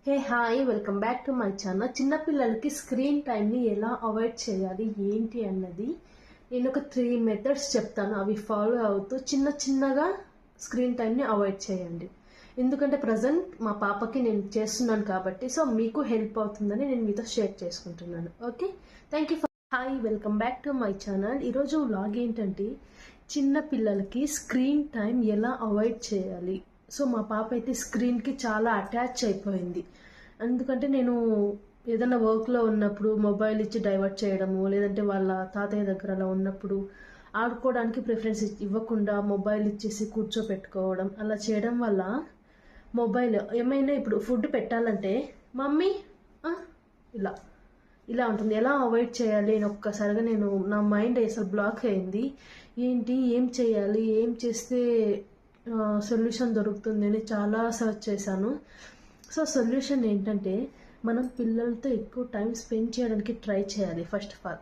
Hey hi welcome back to my channel. చిన్నపిల్లలకి screen టైంని ఎలా అవాయిడ్ చేయాలి ఏంటి అన్నది నేను ఒక 3 మెథడ్స్ చెప్తాను. అవి ఫాలో అవుతూ చిన్నగా స్క్రీన్ టైంని అవాయిడ్ చేయండి. ఎందుకంటే ప్రజెంట్ మా పాపకి నేను చేస్తున్నాను కాబట్టి సో మీకు హెల్ప్ అవుతుందని నేను మీతో షేర్ చేసుకుంటున్నాను. Okay, thank you. Hi welcome back to my channel. ఈరోజు వ్లాగ్ ఏంటంటే చిన్నపిల్లలకి స్క్రీన్ టైం ఎలా అవాయిడ్ చేయాలి. సో మా పాప అయితే స్క్రీన్కి చాలా అటాచ్ అయిపోయింది. ఎందుకంటే నేను ఏదైనా వర్క్లో ఉన్నప్పుడు మొబైల్ ఇచ్చి డైవర్ట్ చేయడము, లేదంటే వాళ్ళ తాతయ్య దగ్గర అలా ఉన్నప్పుడు ఆడుకోవడానికి ప్రిఫరెన్స్ ఇవ్వకుండా మొబైల్ ఇచ్చేసి కూర్చోపెట్టుకోవడం అలా చేయడం వల్ల మొబైల్ ఏమైనా ఇప్పుడు ఫుడ్ పెట్టాలంటే మమ్మీ ఇలా ఇలా ఉంటుంది. ఎలా అవాయిడ్ చేయాలి అని ఒక్కసారిగా నా మైండ్ అసలు బ్లాక్ అయింది. ఏం చేయాలి, ఏం చేస్తే సొల్యూషన్ దొరుకుతుంది అని చాలా సర్చ్ చేశాను. సో సొల్యూషన్ ఏంటంటే మనం పిల్లలతో ఎక్కువ టైం స్పెండ్ చేయడానికి ట్రై చేయాలి first of all.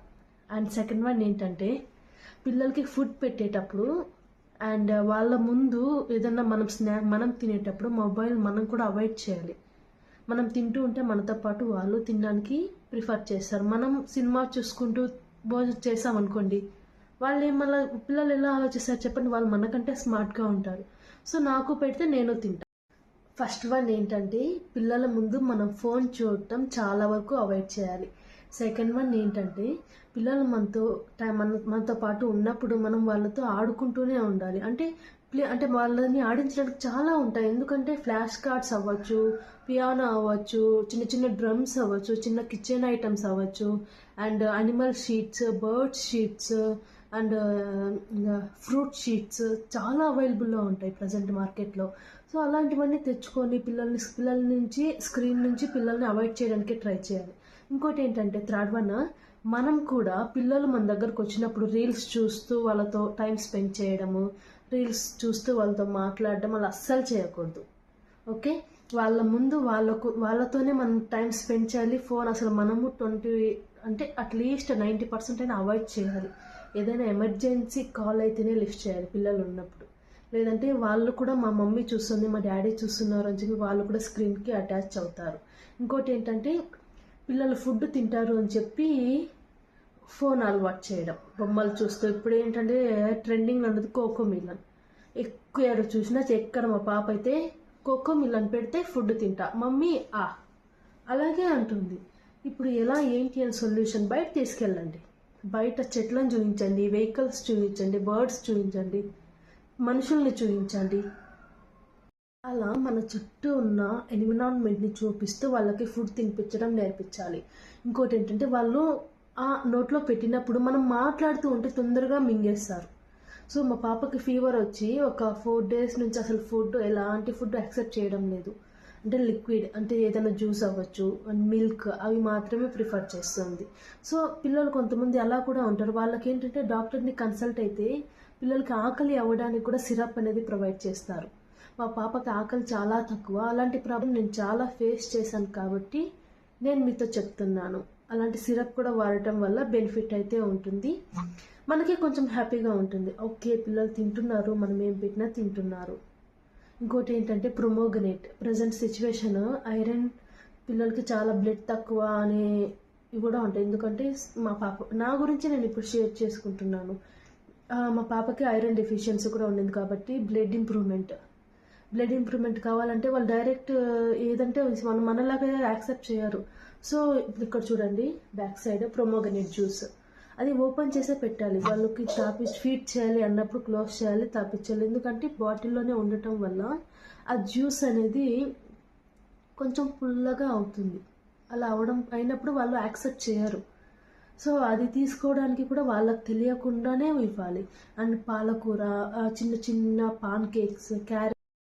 And second one ఏంటంటే పిల్లలకి ఫుడ్ పెట్టేటప్పుడు అండ్ వాళ్ళ ముందు ఏదన్నా మనం తినేటప్పుడు మొబైల్ మనం కూడా అవాయిడ్ చేయాలి. మనం తింటూ ఉంటే మనతో పాటు వాళ్ళు తినడానికి ప్రిఫర్ చేస్తారు. మనం సినిమా చూసుకుంటూ భోజనం చేసామనుకోండి, వాళ్ళు మళ్ళీ పిల్లలు ఎలా ఆలోచిస్తారు చెప్పండి, వాళ్ళు మనకంటే స్మార్ట్గా ఉంటారు. సో నాకు పెడితే నేను తింటాను. ఫస్ట్ వన్ ఏంటంటే పిల్లల ముందు మనం ఫోన్ చూడటం చాలా వరకు అవాయిడ్ చేయాలి. సెకండ్ వన్ ఏంటంటే పిల్లలు మనతో పాటు ఉన్నప్పుడు మనం వాళ్ళతో ఆడుకుంటూనే ఉండాలి. అంటే వాళ్ళని ఆడించడానికి చాలా ఉంటాయి. ఎందుకంటే ఫ్లాష్ కార్డ్స్ అవ్వచ్చు, పియానో అవ్వచ్చు, చిన్న డ్రమ్స్ అవ్వచ్చు, చిన్న కిచెన్ ఐటమ్స్ అవ్వచ్చు, and animal sheets, bird sheets and fruit sheets చాలా అవైలబుల్లో ఉంటాయి ప్రజెంట్ మార్కెట్లో. సో అలాంటివన్నీ తెచ్చుకొని పిల్లల నుంచి స్క్రీన్ నుంచి పిల్లల్ని అవాయిడ్ చేయడానికి ట్రై చేయాలి. ఇంకోటి ఏంటంటే థర్డ్ వన్, మనం కూడా పిల్లలు మన దగ్గరకు వచ్చినప్పుడు రీల్స్ చూస్తూ వాళ్ళతో టైం స్పెండ్ చేయడము, రీల్స్ చూస్తూ వాళ్ళతో మాట్లాడడం అలా అస్సలు చేయకూడదు. ఓకే, వాళ్ళ ముందు వాళ్ళతోనే మనం టైం స్పెండ్ చేయాలి. ఫోన్ అసలు మనము అంటే అట్లీస్ట్ 90% అయినా అవాయిడ్ చేయాలి. ఏదైనా ఎమర్జెన్సీ కాల్ అయితేనే లిఫ్ట్ చేయాలి పిల్లలు ఉన్నప్పుడు. లేదంటే వాళ్ళు కూడా మా మమ్మీ చూస్తుంది, మా డాడీ చూస్తున్నారు అని చెప్పి వాళ్ళు కూడా స్క్రీన్కి అటాచ్ అవుతారు. ఇంకోటి ఏంటంటే పిల్లలు ఫుడ్ తింటారు అని చెప్పి ఫోన్ అలవాటు చేయడం, బొమ్మలు చూస్తూ. ఇప్పుడు ఏంటంటే ట్రెండింగ్ అన్నది కోకో మిలన్. ఎక్కువ చూసినా ఎక్కడ మా పాప అయితే కోకో మిలన్ పెడితే ఫుడ్ తింటా మమ్మీ అలాగే అంటుంది. ఇప్పుడు ఎలా ఏంటి అని సొల్యూషన్, బయట తీసుకెళ్ళండి. బయట చెట్లను చూపించండి, వెహికల్స్ చూపించండి, బర్డ్స్ చూపించండి, మనుషుల్ని చూపించండి. అలా మన చుట్టూ ఉన్న ఎన్విరాన్మెంట్ని చూపిస్తూ వాళ్ళకి ఫుడ్ తినిపించడం నేర్పించాలి. ఇంకోటి ఏంటంటే వాళ్ళు ఆ నోట్లో పెట్టినప్పుడు మనం మాట్లాడుతూ ఉంటే తొందరగా మింగేస్తారు. సో మా పాపకి ఫీవర్ వచ్చి ఒక 4 days నుంచి అసలు ఎలాంటి ఫుడ్ యాక్సెప్ట్ చేయడం లేదు. అంటే లిక్విడ్, అంటే ఏదైనా జ్యూస్ అవ్వచ్చు అండ్ మిల్క్, అవి మాత్రమే ప్రిఫర్ చేస్తుంది. సో పిల్లలు కొంతమంది అలా కూడా ఉంటారు. వాళ్ళకి ఏంటంటే డాక్టర్ని కన్సల్ట్ అయితే పిల్లలకి ఆకలి అవ్వడానికి కూడా సిరప్ అనేది ప్రొవైడ్ చేస్తారు. మా పాపకి ఆకలి చాలా తక్కువ. అలాంటి ప్రాబ్లం నేను చాలా ఫేస్ చేశాను కాబట్టి నేను మీతో చెప్తున్నాను. అలాంటి సిరప్ కూడా వాడటం వల్ల బెనిఫిట్ అయితే ఉంటుంది, మనకి కొంచెం హ్యాపీగా ఉంటుంది. ఓకే, పిల్లలు తింటున్నారు, మనం ఏం పెట్టినా తింటున్నారు. ఇంకోటి ఏంటంటే ప్రొమోగనేట్. ప్రజెంట్ సిచ్యువేషన్ ఐరన్ పిల్లలకి చాలా బ్లడ్ తక్కువ అనే ఇవి కూడా ఉంటాయి. ఎందుకంటే నా గురించి నేను ఇప్పుడు షేర్ చేసుకుంటున్నాను. మా పాపకి ఐరన్ డెఫిషియన్సీ కూడా ఉండింది కాబట్టి బ్లడ్ ఇంప్రూవ్మెంట్ కావాలంటే వాళ్ళు డైరెక్ట్ ఏదంటే మనలాగా యాక్సెప్ట్ చేయరు. సో ఇప్పుడు ఇక్కడ చూడండి, బ్యాక్ సైడ్ ప్రొమోగనేట్ జ్యూస్, అది ఓపెన్ చేసే పెట్టాలి. వాళ్ళకి ఫీడ్ చేయాలి అన్నప్పుడు క్లోజ్ చేయాలి, తాపించాలి. ఎందుకంటే బాటిల్లోనే ఉండటం వల్ల ఆ జ్యూస్ అనేది కొంచెం పుల్లగా అవుతుంది. అలా అయినప్పుడు వాళ్ళు యాక్సెప్ట్ చేయరు. సో అది తీసుకోవడానికి కూడా వాళ్ళకి తెలియకుండానే ఇవ్వాలి. అండ్ పాలకూర, చిన్న పాన్ కేక్స్, క్యారెట్